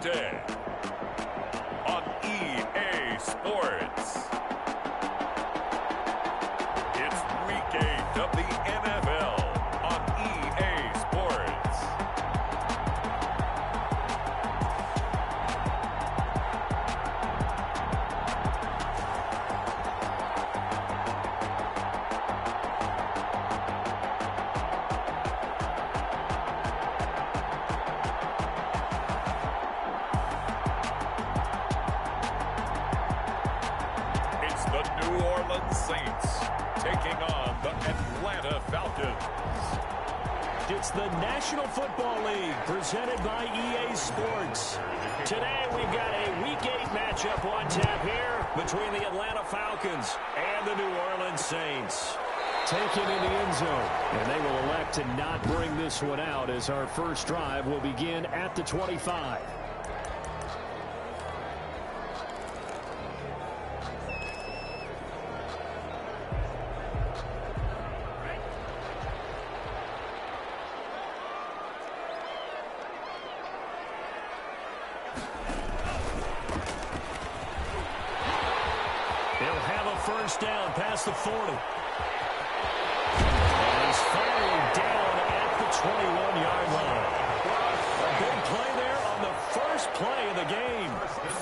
today on EA Sports. It's Week 8 of the NFL on EA Sports. It's the New Orleans Saints taking on the Atlanta Falcons. It's the National Football League presented by EA Sports. Today we've got a Week 8 matchup on tap here between the Atlanta Falcons and the New Orleans Saints. Taken in the end zone, and they will elect to not bring this one out as our first drive will begin at the 25. He'll have a first down past the 40. And he's finally down at the 21-yard line. A big play there on the first play of the game.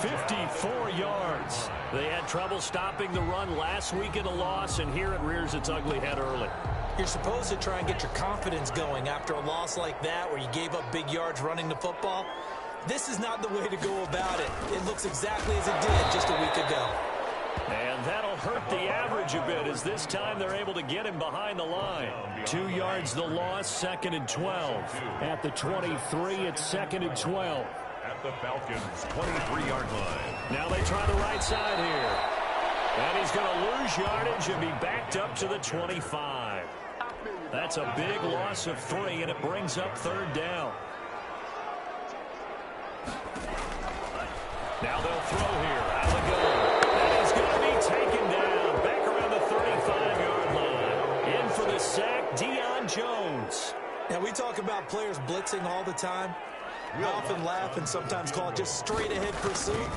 54 yards. They had trouble stopping the run last week in a loss, and here it rears its ugly head early. You're supposed to try and get your confidence going after a loss like that where you gave up big yards running the football. This is not the way to go about it. It looks exactly as it did just a week ago. And that'll hurt the average a bit as this time they're able to get him behind the line. 2 yards the loss, 2nd and 12. At the 23, it's 2nd and 12. At the Falcons' 23-yard line. Now they try the right side here. And he's going to lose yardage and be backed up to the 25. That's a big loss of 3, and it brings up 3rd down. Now they'll throw here out of the gun. And he's going to be taken down back around the 35-yard line. In for the sack, Deion Jones. Now, we talk about players blitzing all the time. I often laugh and sometimes call it just straight-ahead pursuit.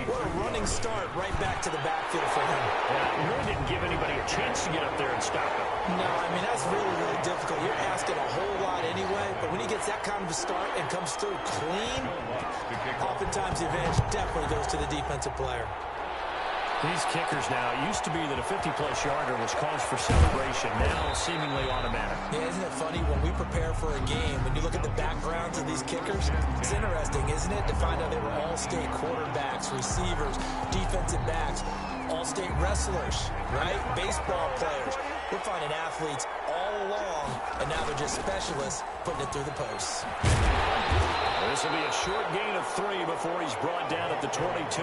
What a running start right back to the backfield for him. Yeah, really didn't give anybody a chance to get up there and stop him. No, I mean, that's really, really difficult. You're asking a whole lot anyway, but when he gets that kind of a start and comes through clean, oftentimes the advantage definitely goes to the defensive player. These kickers now, it used to be that a 50-plus yarder was cause for celebration. Now, seemingly automatic. Yeah, isn't it funny? When we prepare for a game, when you look at the backgrounds of these kickers, it's interesting, isn't it, to find out they were all-state quarterbacks, receivers, defensive backs, all-state wrestlers, right? Baseball players. We're finding athletes all along, and now they're just specialists putting it through the posts. This will be a short gain of 3 before he's brought down at the 22.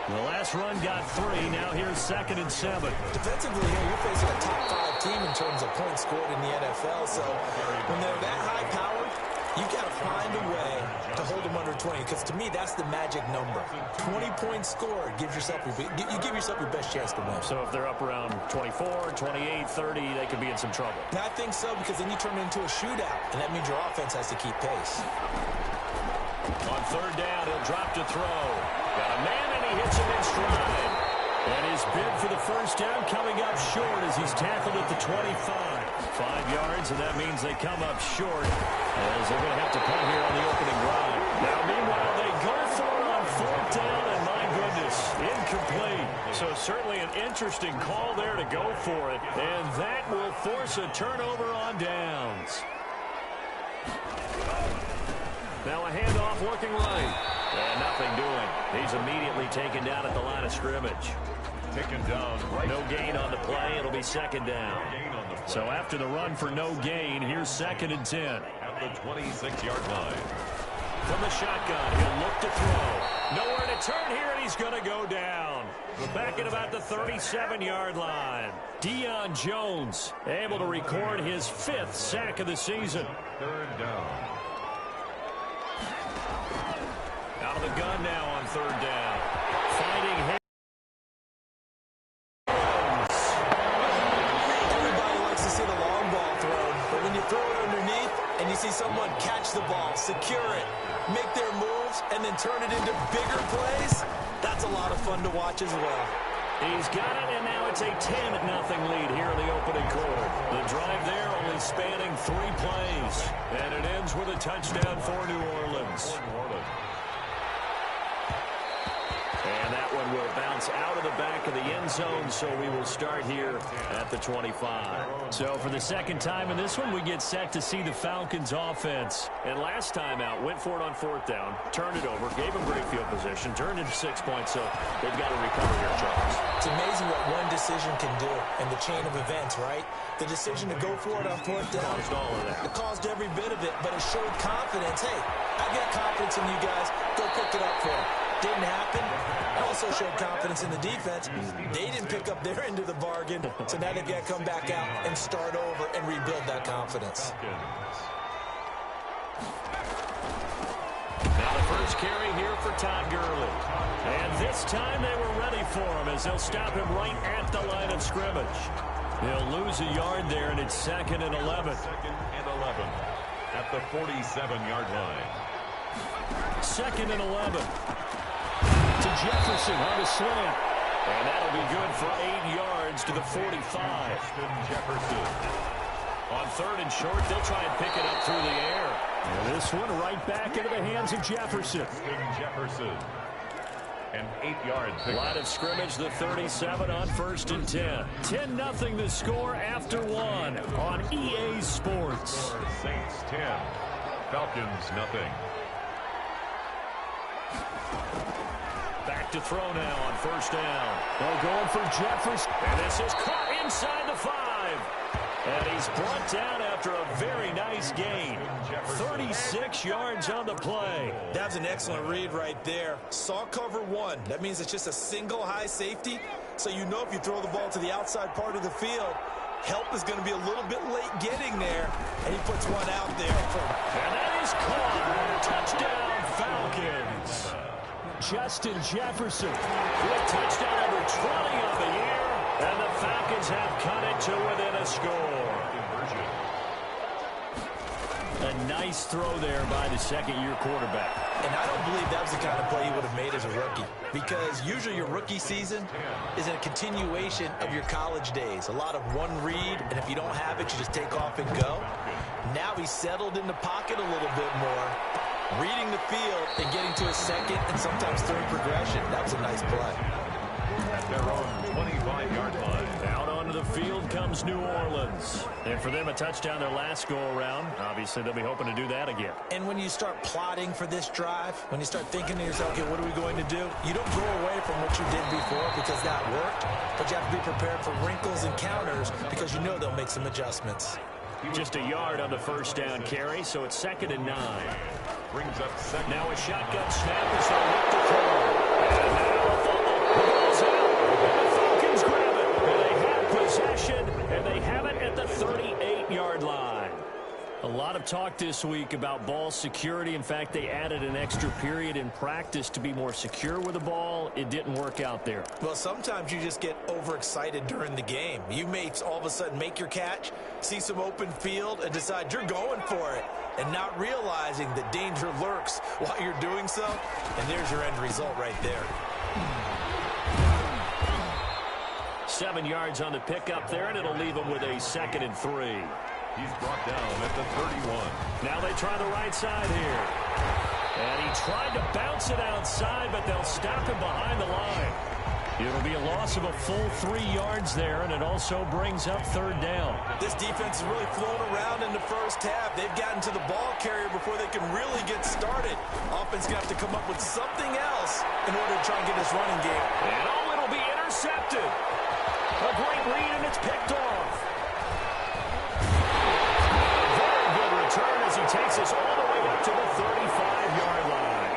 The last run got 3. Now here's 2nd and 7. Defensively here, you're facing a top 5 team in terms of points scored in the NFL. So when they're that high-powered, you've got to find a way to hold them under 20. Because to me, that's the magic number. 20 points scored gives yourself you give yourself your best chance to win. So if they're up around 24, 28, 30, they could be in some trouble. And I think so, because then you turn it into a shootout, and that means your offense has to keep pace. On 3rd down, he'll drop to throw. Got a man, and he hits him in stride. And his bid for the first down coming up short as he's tackled at the 25. 5 yards, and that means they come up short as they're going to have to punt here on the opening drive. Now, meanwhile, they go for it on 4th down, and my goodness, incomplete. So certainly an interesting call there to go for it, and that will force a turnover on downs. Now a handoff working right. And nothing doing. He's immediately taken down at the line of scrimmage. Taken down. No gain on the play. It'll be 2nd down. So after the run for no gain, here's 2nd and 10. At the 26-yard line. From the shotgun, he'll look to throw. Nowhere to turn here, and he's going to go down. We're back at about the 37-yard line. Deion Jones able to record his 5th sack of the season. 3rd down. Out of the gun now on 3rd down. Finding him. Everybody likes to see the long ball thrown, but when you throw it underneath, and you see someone catch the ball, secure it, make their moves, and then turn it into bigger plays, that's a lot of fun to watch as well. He's got it, and now it's a 10-0 lead here in the opening quarter. The drive there only spanning 3 plays, and it ends with a touchdown for New Orleans. And that one will bounce out of the back of the end zone, so we will start here at the 25. So for the second time in this one, we get set to see the Falcons offense. And last time out, went for it on 4th down, turned it over, gave them great field position, turned into 6 points, so they've got to recover here, Charles. It's amazing what one decision can do in the chain of events, right? The decision to go for it on 4th down. Caused all of that. It caused every bit of it, but it showed confidence. Hey, I got confidence in you guys. Go pick it up for them. Didn't happen. It also showed confidence in the defense. They didn't pick up their end of the bargain, so now they've got to come back out and start over and rebuild that confidence. Now the first carry here for Todd Gurley. And this time they were ready for him as they'll stop him right at the line of scrimmage. They'll lose a yard there, and it's 2nd and 11. 2nd and 11 at the 47-yard line. 2nd and 11. To Jefferson on the slant. And that'll be good for 8 yards to the 45. Jefferson. On 3rd and short, they'll try and pick it up through the air. And this one right back into the hands of Jefferson. Jefferson. An 8-yard pick. Line of scrimmage, the 37 on 1st and 10. 10-0 the score after 1 on EA Sports. Saints 10. Falcons nothing. Back to throw now on 1st down. They're going for Jefferson. And this is caught inside the 5. And he's brought down after a very nice gain. 36 yards on the play. That's an excellent read right there. Saw cover 1. That means it's just a single high safety. So you know if you throw the ball to the outside part of the field, help is going to be a little bit late getting there. And he puts one out there. And that is caught. Touchdown, Falcons. Justin Jefferson with touchdown number 20 of the year. And the Falcons have cut it to within a score. A nice throw there by the second-year quarterback. And I don't believe that was the kind of play he would have made as a rookie. Because usually your rookie season is a continuation of your college days. A lot of one read, and if you don't have it, you just take off and go. Now he's settled in the pocket a little bit more, reading the field and getting to a second and sometimes third progression. That was a nice play. At their own 25-yard line. Out onto the field comes New Orleans. And for them, a touchdown their last go-around. Obviously, they'll be hoping to do that again. And when you start plotting for this drive, when you start thinking to yourself, okay, what are we going to do? You don't go away from what you did before because that worked, but you have to be prepared for wrinkles and counters because you know they'll make some adjustments. Just a yard on the 1st down carry, so it's 2nd and 9. Brings up 2nd. Now a shotgun snap as they look to throw. And now a fumble. Goes out. And the Falcons grab it. And they have possession, and they have it at the 38-yard line. A lot of talk this week about ball security. In fact, they added an extra period in practice to be more secure with the ball. It didn't work out there. Well, sometimes you just get overexcited during the game. You may all of a sudden make your catch, see some open field, and decide you're going for it, and not realizing that danger lurks while you're doing so. And there's your end result right there. 7 yards on the pickup there, and it'll leave them with a 2nd and 3. He's brought down at the 31. Now they try the right side here. And he tried to bounce it outside, but they'll stop him behind the line. It'll be a loss of a full 3 yards there, and it also brings up 3rd down. This defense has really flown around in the first half. They've gotten to the ball carrier before they can really get started. Offense going to have to come up with something else in order to try and get this running game. And oh, it'll be intercepted. A great read, and it's picked off. Very good return as he takes us all the way up to the 35-yard line.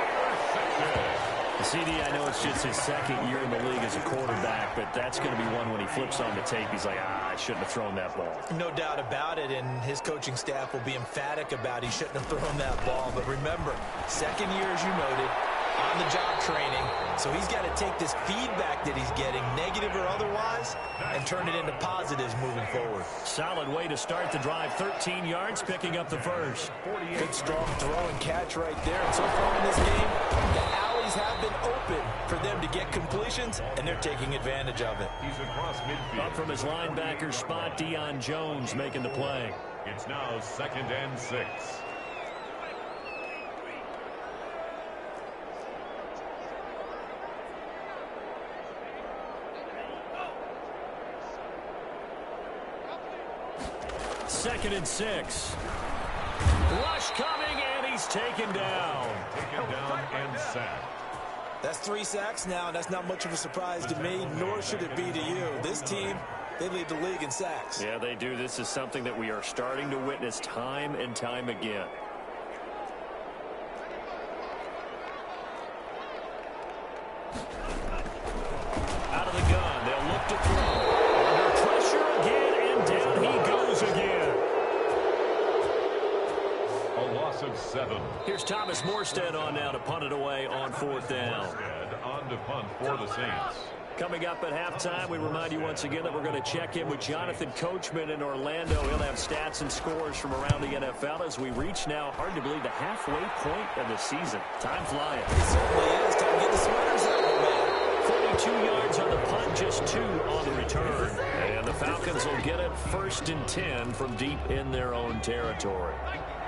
CD, I know it's just his 2nd year in the league as a quarterback, but that's going to be one when he flips on the tape. He's like, I shouldn't have thrown that ball. No doubt about it, and his coaching staff will be emphatic about he shouldn't have thrown that ball. But remember, 2nd year, as you noted, on-the-job training. So he's got to take this feedback that he's getting, negative or otherwise, and turn it into positives moving forward. Solid way to start the drive. 13 yards, picking up the first. Good, strong throw and catch right there. And so far in this game, the alleys have been open for them to get completions, and they're taking advantage of it. He's across midfield. Up from his linebacker spot, Deion Jones making the play. It's now 2nd and 6. Second and 6. Rush coming, and he's taken down. Taken down and sacked. That's 3 sacks now, and that's not much of a surprise to me, nor should it be to you. This team, they lead the league in sacks. Yeah, they do. This is something that we are starting to witness time and time again. Out of the gun, they'll look to throw. Under pressure again, and down he goes again. A loss of 7. Here's Thomas Morstead on now to punt it away on 4th down. Morstead on to punt for the Saints. Coming up at halftime, we remind you once again that we're going to check in with Jonathan Coachman in Orlando. He'll have stats and scores from around the NFL as we reach now, hard to believe, the halfway point of the season. Time flying. It certainly is. Time to get the sweaters out, man. 42 yards on the punt, just 2 on the return. And the Falcons will get it 1st and 10 from deep in their own territory.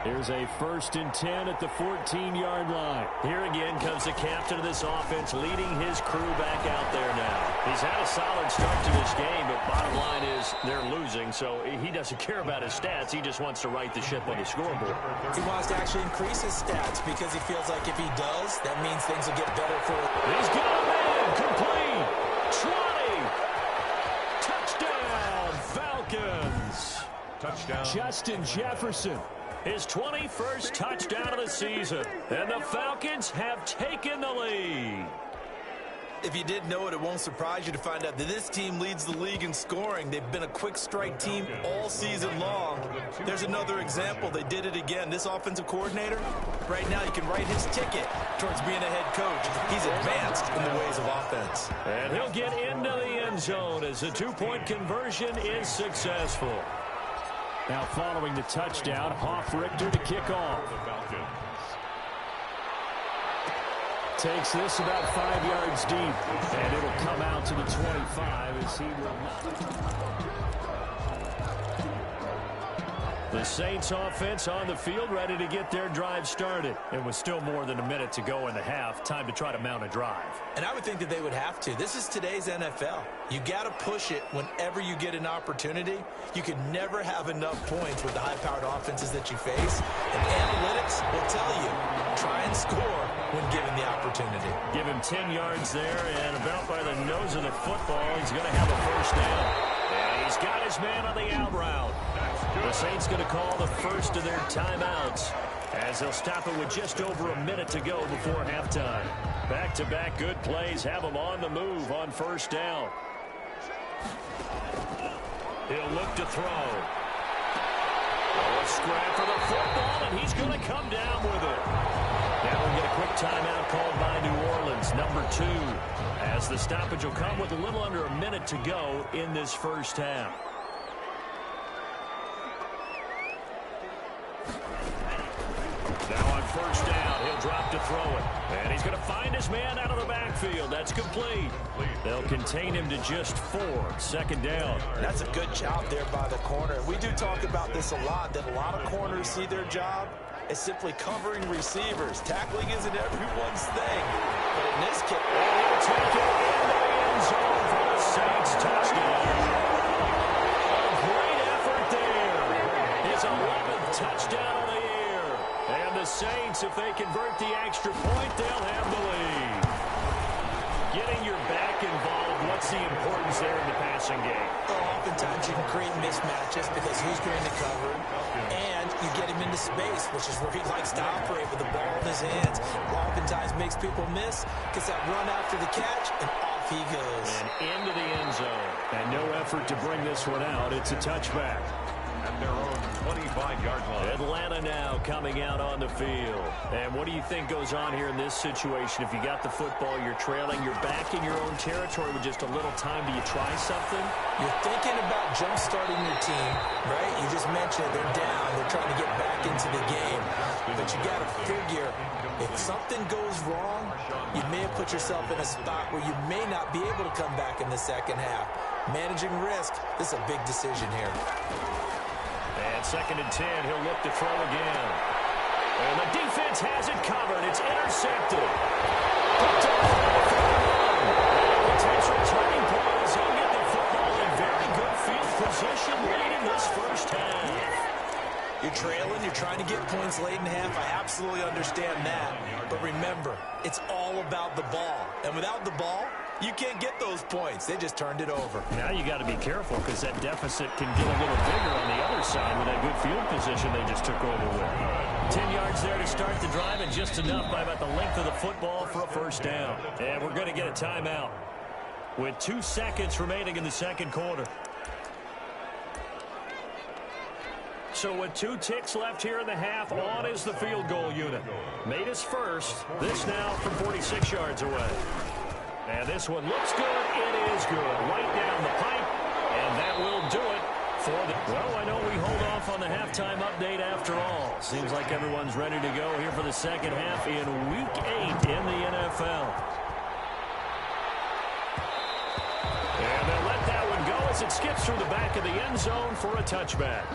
Here's a 1st and 10 at the 14-yard line. Here again comes the captain of this offense, leading his crew back out there now. He's had a solid start to this game, but bottom line is they're losing, so he doesn't care about his stats. He just wants to right the ship on the scoreboard. He wants to actually increase his stats because he feels like if he does, that means things will get better for him. He's got a man, complete, 20, touchdown, Falcons. Touchdown. Justin Jefferson. His 21st touchdown of the season. And the Falcons have taken the lead. If you didn't know it, it won't surprise you to find out that this team leads the league in scoring. They've been a quick strike team all season long. There's another example. They did it again. This offensive coordinator, right now, you can write his ticket towards being a head coach. He's advanced in the ways of offense. And he'll get into the end zone as the 2-point conversion is successful. Now following the touchdown, Hoff-Richter to kick off. The Falcons. Takes this about 5 yards deep, and it'll come out to the 25 as he will not. The Saints offense on the field, ready to get their drive started. And with still more than a minute to go in the half, time to try to mount a drive. And I would think that they would have to. This is today's NFL. You got to push it whenever you get an opportunity. You can never have enough points with the high-powered offenses that you face. And analytics will tell you, try and score when given the opportunity. Give him 10 yards there, and about by the nose of the football, he's going to have a first down. And he's got his man on the out route. The Saints going to call the first of their timeouts as they'll stop it with just over a minute to go before halftime. Back-to-back good plays have them on the move on first down. He'll look to throw. A scrap for the football, and he's going to come down with it. Now we'll get a quick timeout called by New Orleans, number 2, as the stoppage will come with a little under a minute to go in this first half. Now on first down, he'll drop to throw it. And he's going to find his man out of the backfield. That's complete. They'll contain him to just 4. Second down. That's a good job there by the corner. We do talk about this a lot, that a lot of corners see their job as simply covering receivers. Tackling isn't everyone's thing. But in this case, he'll take it in the end zone for the Saints touchdown. A great effort there. His 11th touchdown of the year. And the Saints, if they convert the extra point, they'll have the lead. Getting your back involved, what's the importance there in the passing game? Oftentimes you can create mismatches because who's going to cover him, and you get him into space, which is where he likes to operate with the ball in his hands. Oftentimes makes people miss, gets that run after the catch, and off he goes. And into the end zone. And no effort to bring this one out. It's a touchback. At their own 25-yard line. Atlanta now coming out on the field. And what do you think goes on here in this situation? If you got the football, you're trailing, you're back in your own territory with just a little time. Do you try something? You're thinking about jump-starting your team, right? You just mentioned they're down. They're trying to get back into the game. But you got to figure, if something goes wrong, you may have put yourself in a spot where you may not be able to come back in the second half. Managing risk, this is a big decision here. And 2nd and 10, he'll look to throw again. And the defense has it covered. It's intercepted. Potential turning point as he'll get the football in very good field position late in this first half. You're trailing, you're trying to get points late in half. I absolutely understand that. But remember, it's all about the ball. And without the ball, you can't get those points. They just turned it over. Now you got to be careful because that deficit can get a little bigger on the other side with that good field position they just took over with. 10 yards there to start the drive and just enough by about the length of the football for a first down. And we're going to get a timeout with 2 seconds remaining in the second quarter. So with 2 ticks left here in the half, on is the field goal unit. Made his first. This now from 46 yards away. And this one looks good. It is good. Right down the pipe. And that will do it for the... Well, I know we hold off on the halftime update after all. Seems like everyone's ready to go here for the second half in Week 8 in the NFL. And they'll let that one go as it skips through the back of the end zone for a touchback.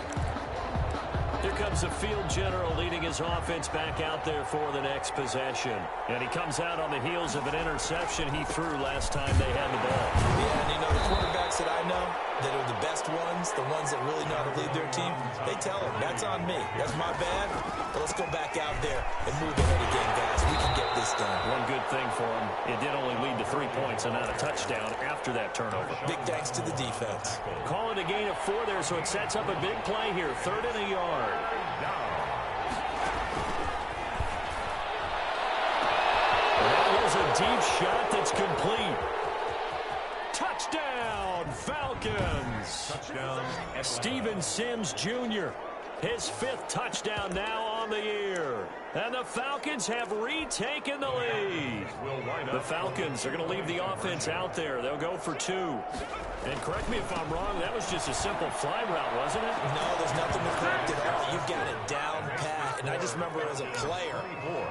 Here comes the field general leading his offense back out there for the next possession. And he comes out on the heels of an interception he threw last time they had the ball. Yeah, and you know, the quarterbacks that I know that are the best ones, the ones that really know how to lead their team, they tell them, that's on me. That's my bad. But let's go back out there and move ahead again, guys. We can get this done. One good thing for him, it did only lead to 3 points and not a touchdown after that turnover. Big thanks to the defense. Call it a gain of 4 there, so it sets up a big play here. 3rd and a yard. That was a deep shot that's complete. Touchdown, Falcons. Touchdown. Steven Sims Jr., his 5th touchdown now on the year. And the Falcons have retaken the lead. The Falcons are going to leave the offense out there. They'll go for 2. And correct me if I'm wrong, that was just a simple fly route, wasn't it? No, there's nothing to correct at all. You've got it down pat. And I just remember as a player,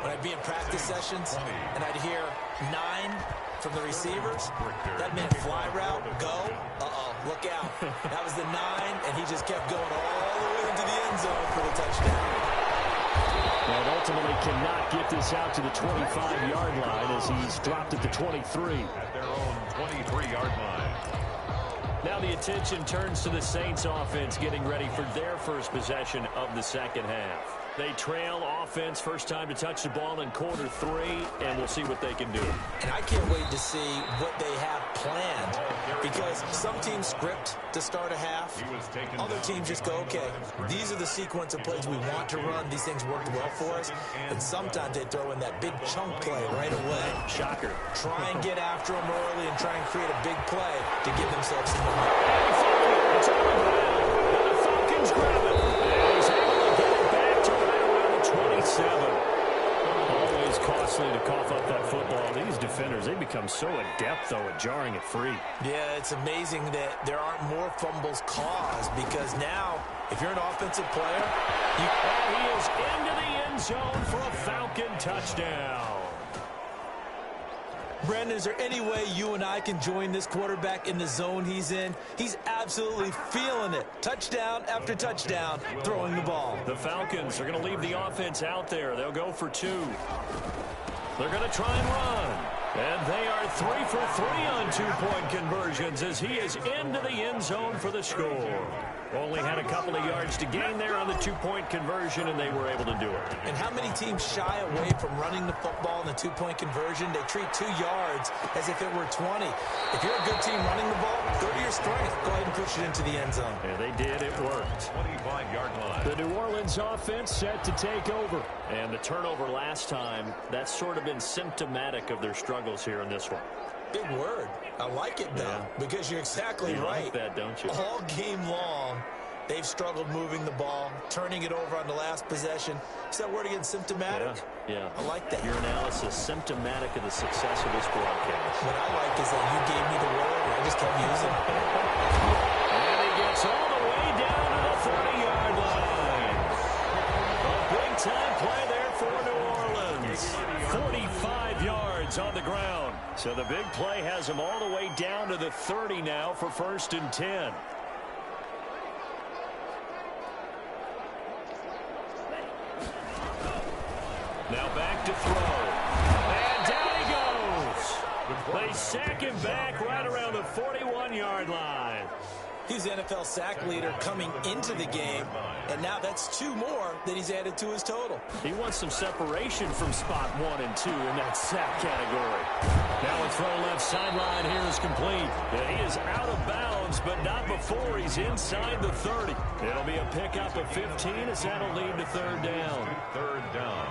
when I'd be in practice sessions, and I'd hear 9 from the receivers, that meant fly route, go, look out. That was the 9, and he just kept going all the way into the end zone for the touchdown. And ultimately cannot get this out to the 25-yard line as he's dropped at the 23. At their own 23-yard line. Now the attention turns to the Saints offense getting ready for their first possession of the second half. They trail offense, first time to touch the ball in quarter 3, and we'll see what they can do. And I can't wait to see what they have planned, because some teams script to start a half. Other teams just go, okay, these are the sequence of plays we want to run. These things worked well for us. And sometimes they throw in that big chunk play right away. Shocker. Try and get after them early and try and create a big play to give themselves some momentum. It's on the ground. And the Falcons grab it. And he's able to get it back to right around the 27. Always costly to cough up that football. These defenders, they become so adept, though, at jarring it free. Yeah, it's amazing that there aren't more fumbles caused, because now, if you're an offensive player, And he is into the end zone for a Falcon touchdown. Brendan, is there any way you and I can join this quarterback in the zone he's in? He's absolutely feeling it. Touchdown after touchdown, throwing the ball. The Falcons are going to leave the offense out there. They'll go for 2. They're going to try and run. And they are 3 for 3 on 2-point conversions as he is into the end zone for the score. Only had a couple of yards to gain there on the 2-point conversion, and they were able to do it. And how many teams shy away from running the football in the 2-point conversion? They treat 2 yards as if it were 20. If you're a good team running the ball, go to your strength. Go ahead and push it into the end zone. Yeah, they did. It worked. 25-yard line. The New Orleans offense set to take over. And the turnover last time, that's sort of been symptomatic of their struggles here in this one. Big word. I like it, though, because you're exactly right. You like that, don't you? All game long, They've struggled moving the ball, turning it over on the last possession. Is that word again, symptomatic? Yeah. I like that. Your analysis, symptomatic of the success of this broadcast. What I like is that you gave me the word, and I just kept using it. And he gets all the way down to the 30-yard line. A big-time play there for New Orleans. 45 yards on the ground. So the big play has him all the way down to the 30 now for 1st and 10. Now back to throw. And down he goes. They sack him back right around the 41-yard line. He's the NFL sack leader coming into the game, and now that's 2 more that he's added to his total. He wants some separation from spot 1 and 2 in that sack category. Now a throw left sideline here is complete. And he is out of bounds, but not before he's inside the 30. It'll be a pickup of 15 as that'll lead to 3rd down. 3rd down.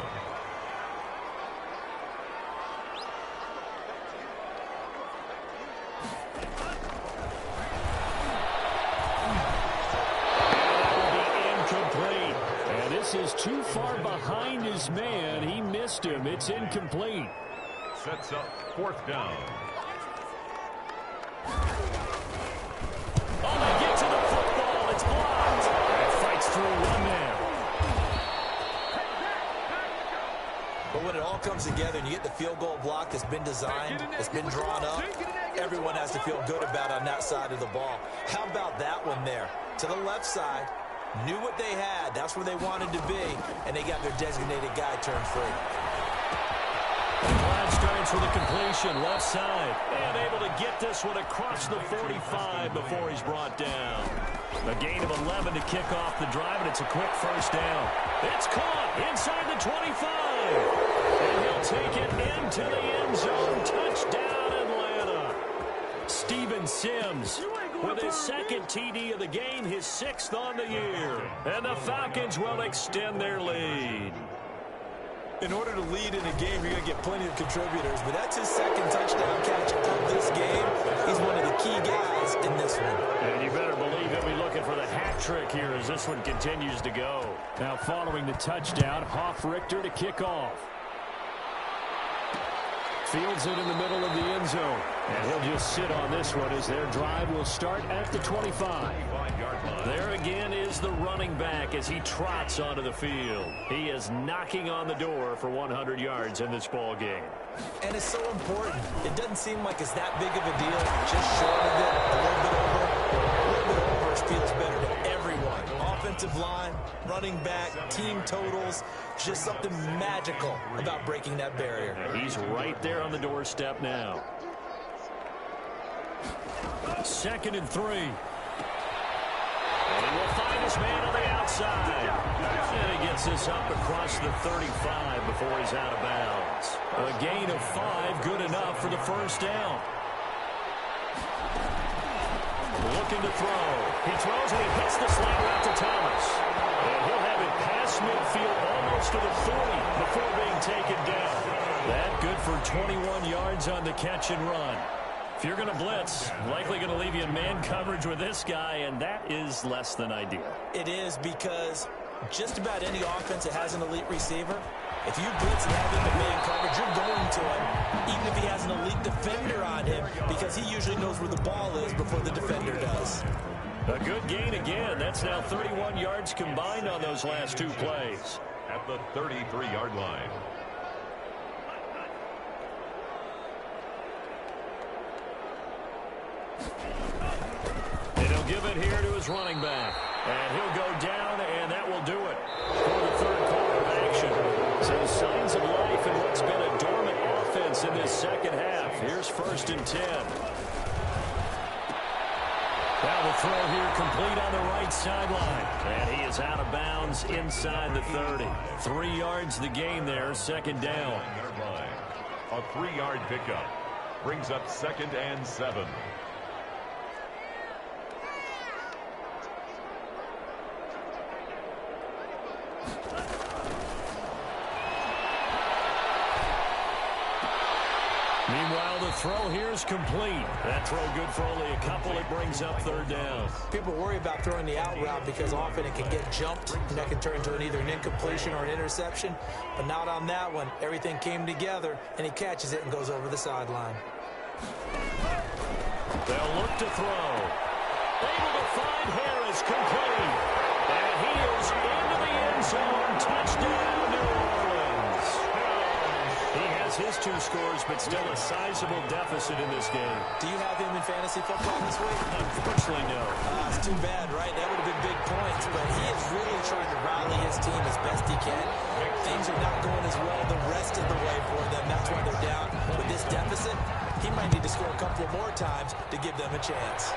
This is too far behind his man. He missed him. It's incomplete. Sets up 4th down. Oh, they get to the football. It's blocked. And fights through 1 man. But when it all comes together and you get the field goal block that's been designed, that's been drawn up, everyone has to feel good about on that side of the ball. How about that one there? To the left side. Knew what they had. That's where they wanted to be. And they got their designated guy turned free. Glad starts with a completion left side. And able to get this one across the 45 before he's brought down. A gain of 11 to kick off the drive, and it's a quick 1st down. It's caught inside the 25. And he'll take it into the end zone. Touchdown, Atlanta. Steven Sims with his 2nd TD of the game, his 6th on the year. And the Falcons will extend their lead. In order to lead in a game, you're going to get plenty of contributors, but that's his 2nd touchdown catch of this game. He's one of the key guys in this one. And you better believe he'll be looking for the hat trick here as this one continues to go. Now following the touchdown, Hoff Richter to kick off. Fields it in the middle of the end zone. And he'll just sit on this one as their drive will start at the 25. There again is the running back as he trots onto the field. He is knocking on the door for 100 yards in this ball game. And it's so important. It doesn't seem like it's that big of a deal. Just short of it, a little bit over. A little bit over feels better to everyone. Offensive line, running back, team totals. Just something magical about breaking that barrier. And he's right there on the doorstep now. 2nd and 3. And he will find his man on the outside. And he gets this up across the 35 before he's out of bounds. A gain of 5, good enough for the 1st down. Looking to throw. He throws and he hits the slant route to Thomas. And he'll have it past midfield almost to the 40 before being taken down. That good for 21 yards on the catch and run. If you're going to blitz, likely going to leave you in man coverage with this guy, and that is less than ideal. It is, because just about any offense that has an elite receiver, if you blitz and have him in man coverage, you're going to him, even if he has an elite defender on him, because he usually knows where the ball is before the defender does. A good gain again. That's now 31 yards combined on those last 2 plays. At the 33-yard line. And he'll give it here to his running back. And he'll go down, and that will do it for the 3rd quarter of action. So signs of life in what's been a dormant offense in this 2nd half. Here's 1st and 10. Now the throw here complete on the right sideline. And he is out of bounds inside the 30. 3 yards the gain there, 2nd down. A 3-yard pickup brings up 2nd and 7. Meanwhile, while the throw here is complete. That throw good for only a couple. It brings up third down. People worry about throwing the out route because often it can get jumped, and that can turn into either an incompletion or an interception. But not on that one. Everything came together, and he catches it and goes over the sideline. They'll look to throw. Able to find Harris, complete. And he is into the end zone. Touchdown, New Orleans. He has his 2 scores, but still a sizable deficit in this game. Do you have him in fantasy football this week? Unfortunately, no. It's too bad, right? That would have been big points, but he is really trying to rally his team as best he can. Things are not going as well the rest of the way for them. That's why they're down. With this deficit, he might need to score a couple more times to give them a chance.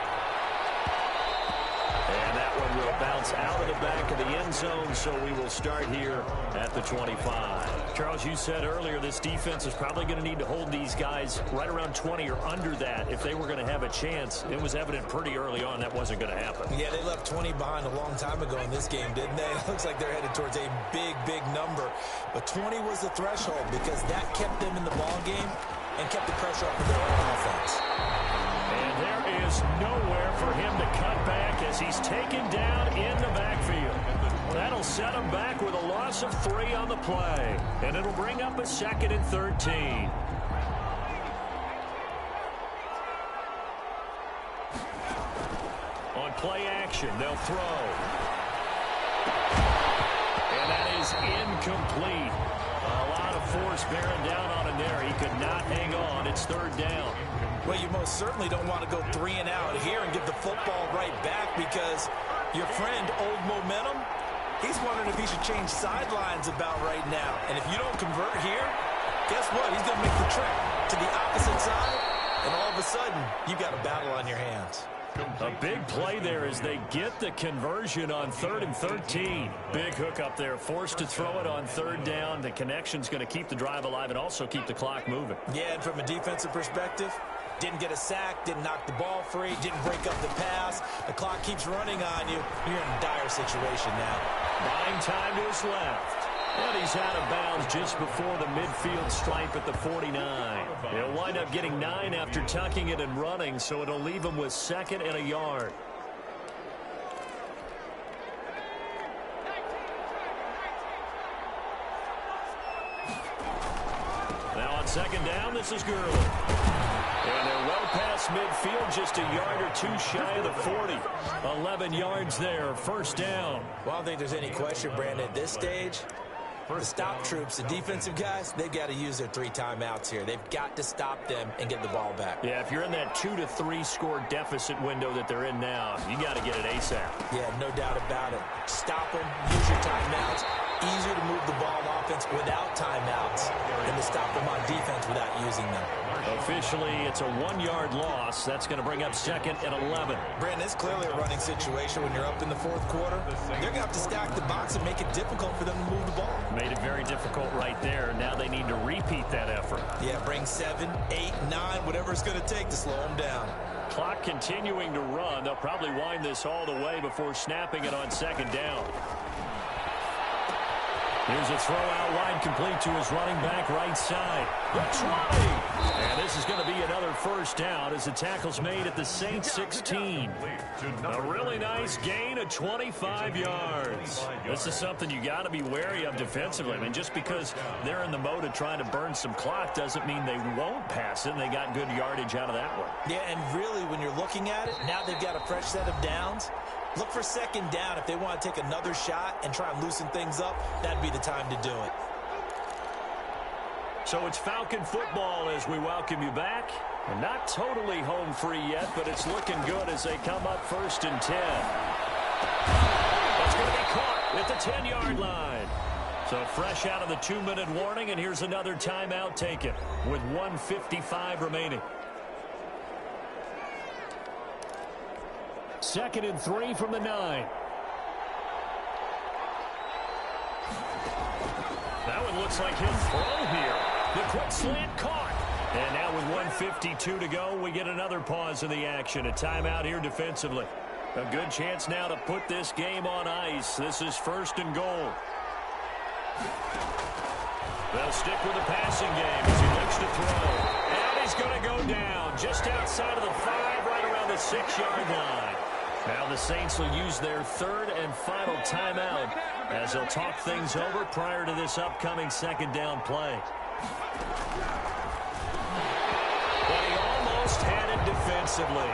And that one will bounce out of the back of the end zone, so we will start here at the 25. Charles, you said earlier this defense is probably going to need to hold these guys right around 20 or under that if they were going to have a chance. It was evident pretty early on that wasn't going to happen. Yeah, they left 20 behind a long time ago in this game, didn't they? It looks like they're headed towards a big, big number. But 20 was the threshold because that kept them in the ball game and kept the pressure up in their own offense. And there is nowhere for him to cut back as he's taken down in the backfield. That'll set him back with a loss of 3 on the play. And it'll bring up a 2nd and 13. On play action, they'll throw. And that is incomplete. A lot of force bearing down on him there. He could not hang on. It's 3rd down. Well, you most certainly don't want to go 3 and out here and give the football right back because your friend, Old Momentum, he's wondering if he should change sidelines about right now. And if you don't convert here, guess what? He's going to make the trip to the opposite side, and all of a sudden, you've got a battle on your hands. A big play there as they get the conversion on 3rd and 13. Big hook up there, forced to throw it on 3rd down. The connection's going to keep the drive alive and also keep the clock moving. Yeah, and from a defensive perspective, didn't get a sack, didn't knock the ball free, didn't break up the pass. The clock keeps running on you. You're in a dire situation now. Buying time to his left. And he's out of bounds just before the midfield stripe at the 49. He'll wind up getting 9 after tucking it and running, so it'll leave him with 2nd and a yard. Now on 2nd down, this is Gurley. And they're well past midfield, just a yard or 2 shy of the 40. 11 yards there, 1st down. Well, I don't think there's any question, Brandon, at this stage, the stop troops, the defensive guys, they've got to use their 3 timeouts here. They've got to stop them and get the ball back. Yeah, if you're in that 2 to 3 score deficit window that they're in now, you got to get it ASAP. Yeah, no doubt about it. Stop them, use your timeouts. Easier to move the ball on offense without timeouts than to stop them on defense without using them. Officially, it's a 1-yard loss. That's going to bring up 2nd and 11. Brandon, it's clearly a running situation when you're up in the 4th quarter. They're going to have to stack the box and make it difficult for them to move the ball. Made it very difficult right there. Now they need to repeat that effort. Yeah, bring 7, 8, 9, whatever it's going to take to slow them down. Clock continuing to run. They'll probably wind this all the way before snapping it on 2nd down. Here's a throw out wide, complete to his running back right side. The 20. And this is going to be another 1st down as the tackle's made at the Saints 16. A really nice gain of 25 yards. This is something you got to be wary of defensively. I mean, just because they're in the mode of trying to burn some clock doesn't mean they won't pass it, and they got good yardage out of that one. Yeah, and really, when you're looking at it, now they've got a fresh set of downs. Look for 2nd down. If they want to take another shot and try and loosen things up, that'd be the time to do it. So it's Falcon football as we welcome you back. And not totally home free yet, but it's looking good as they come up 1st and 10. That's going to be caught at the 10-yard line. So fresh out of the 2-minute warning, and here's another timeout taken with 1:55 remaining. 2nd and 3 from the 9. That one looks like he'll throw here. The quick slant caught. And now with 1:52 to go, we get another pause in the action. A timeout here defensively. A good chance now to put this game on ice. This is 1st and goal. They'll stick with the passing game as he looks to throw. And And he's going to go down just outside of the 5, right around the 6-yard line. Now the Saints will use their third and final timeout as they'll talk things over prior to this upcoming second down play. But he almost had it defensively.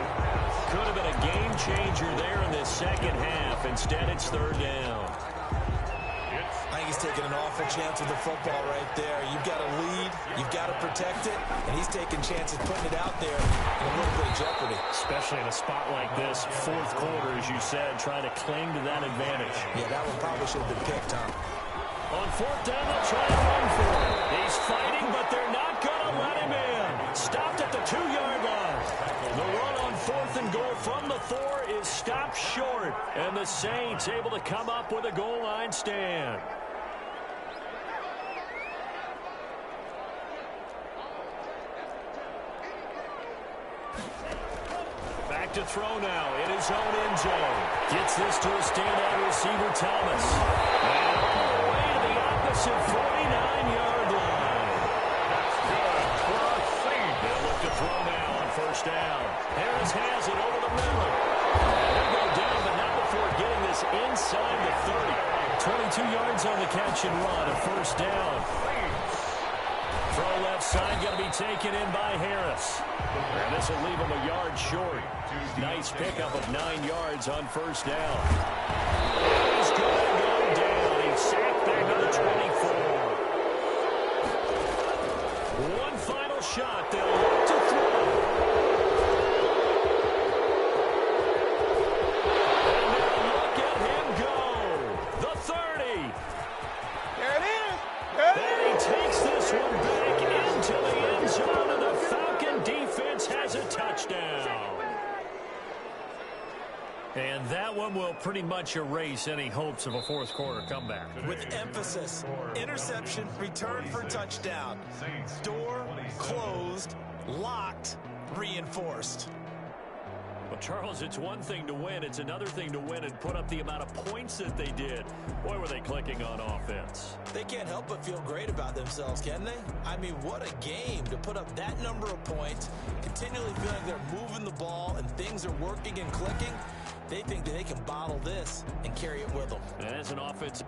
Could have been a game changer there in this second half. Instead, it's third down. I think he's taking an awful chance with the football right there. You've got to lead, you've got to protect it, and he's taking chances putting it out there in a little bit of jeopardy. Especially in a spot like this, fourth quarter, as you said, trying to cling to that advantage. Yeah, that one probably should have been picked, Tom. On fourth down, they'll try and run for it. He's fighting, but they're not going to let him in. Stopped at the 2-yard line. The run on fourth and goal from the 4 is stopped short, and the Saints able to come up with a goal line stand. Back to throw now in his own end zone. Gets this to a standout receiver, Thomas. And all the way to the opposite 49-yard line. That's good. They'll look to throw now on first down. Harris has it over the middle. He'll go down, but not before getting this inside the 30. 22 yards on the catch and run, a first down. Throw left side, going to be taken in by Harris. And this will leave him a yard short. Nice pickup of 9 yards on first down. He's going to go down. He's sacked back to the 24. One final shot. They'll look to throw. And now look at him go. The 30. There it is. There it is. And he takes this one back into the end zone, and the Falcon defense has a touchdown. And that one will pretty much erase any hopes of a fourth quarter comeback. With emphasis, interception, return for touchdown. Door closed, locked, reinforced. Well, Charles, it's one thing to win. It's another thing to win and put up the amount of points that they did. Boy, were they clicking on offense. They can't help but feel great about themselves, can they? I mean, what a game to put up that number of points, continually feeling they're moving the ball and things are working and clicking. They think that they can bottle this and carry it with them. And as an offense...